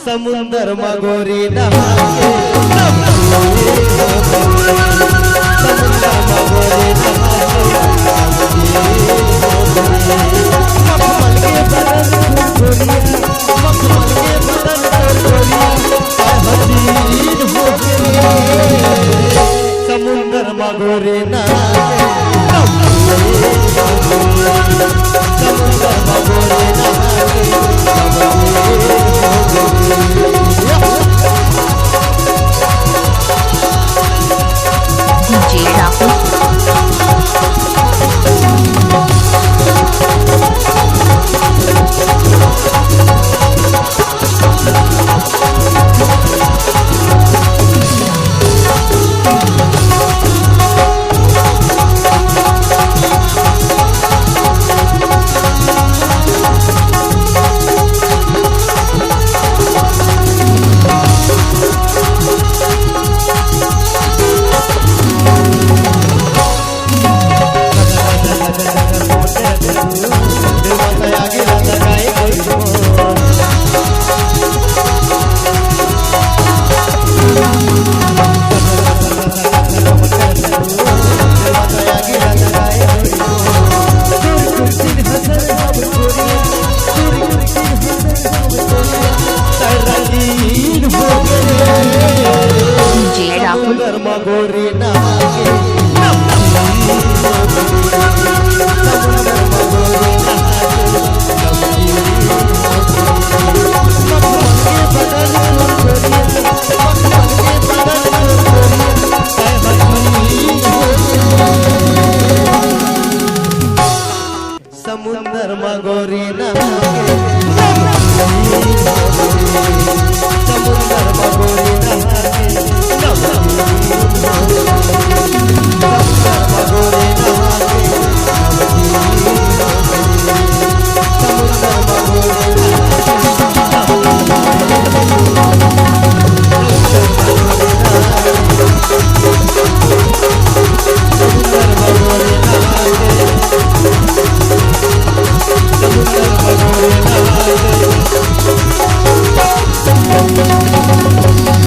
समुंदर मगोरी नहा के समुंदर मगोरी नहा के मखमल के बदन हसीन हो समुंदर मगोरी नहा समुंदर मगोरी नहा DJ Rahul मगोरी नहा समुंदर मगोरी नहा समुंदर मगोरी नहा